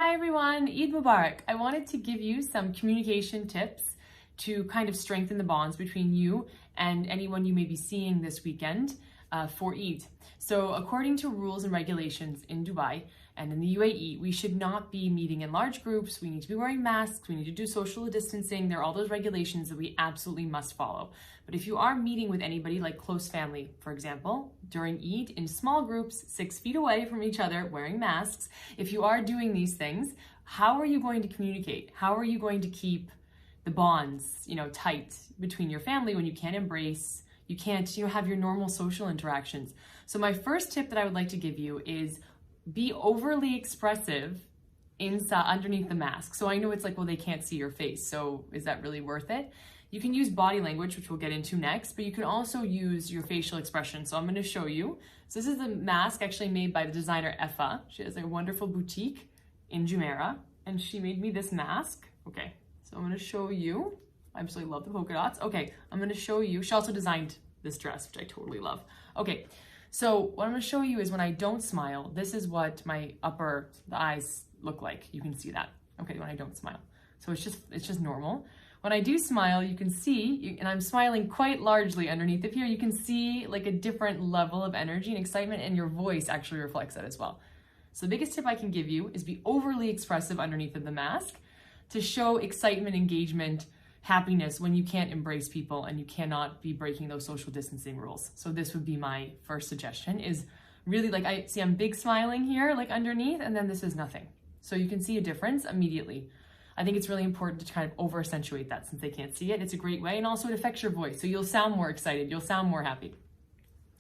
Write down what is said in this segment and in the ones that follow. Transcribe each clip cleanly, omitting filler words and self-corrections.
Hi everyone, Eid Mubarak. I wanted to give you some communication tips to kind of strengthen the bonds between you and anyone you may be seeing this weekend for Eid. So according to rules and regulations in Dubai and in the UAE, we should not be meeting in large groups. We need to be wearing masks. We need to do social distancing. There are all those regulations that we absolutely must follow. But if you are meeting with anybody like close family, for example, during Eid in small groups, 6 feet away from each other, wearing masks, if you are doing these things, how are you going to communicate? How are you going to keep the bonds, tight between your family when you can't embrace, you can't, have your normal social interactions? So my first tip that I would like to give you is be overly expressive inside underneath the mask. So I know it's like, well, they can't see your face, so is that really worth it? You can use body language, which we'll get into next, but you can also use your facial expression. So I'm going to show you. So this is a mask actually made by the designer Effa. She has a wonderful boutique in Jumeirah, and she made me this mask. Okay, so I'm going to show you. I absolutely love the polka dots. Okay, I'm going to show you. She also designed this dress, which I totally love. Okay, so what I'm going to show you is when I don't smile, this is what the eyes look like. You can see that. Okay, when I don't smile. So it's just normal. When I do smile, you can see, and I'm smiling quite largely underneath of here, you can see like a different level of energy and excitement, and your voice actually reflects that as well. So the biggest tip I can give you is be overly expressive underneath of the mask to show excitement, engagement, happiness when you can't embrace people and you cannot be breaking those social distancing rules. So this would be my first suggestion, is really I'm big smiling here, like underneath, and then this is nothing. So you can see a difference immediately. I think it's really important to kind of over accentuate that since they can't see it. It's a great way, and also it affects your voice. So you'll sound more excited, you'll sound more happy.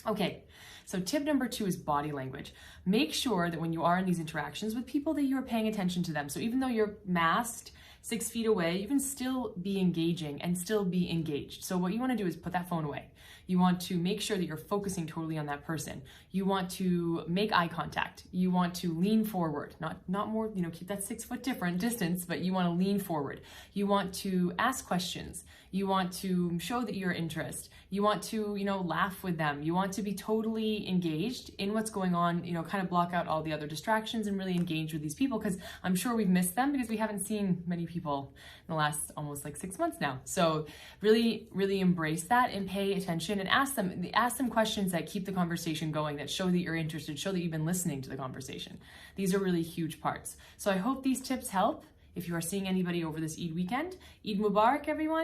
Okay, so tip number 2 is body language. Make sure that when you are in these interactions with people that you are paying attention to them. So even though you're masked 6 feet away, you can still be engaging and still be engaged. So what you want to do is put that phone away. You want to make sure that you're focusing totally on that person. You want to make eye contact. You want to lean forward, not more, keep that 6 foot different distance, but you want to lean forward. You want to ask questions. You want to show that you're interested. You want to, laugh with them. You want to be totally engaged in what's going on, kind of block out all the other distractions and really engage with these people, because I'm sure we've missed them because we haven't seen many people in the last almost 6 months now. So really, really embrace that and pay attention and ask them questions that keep the conversation going, that show that you're interested, show that you've been listening to the conversation. These are really huge parts. So I hope these tips help if you are seeing anybody over this Eid weekend. Eid Mubarak, everyone.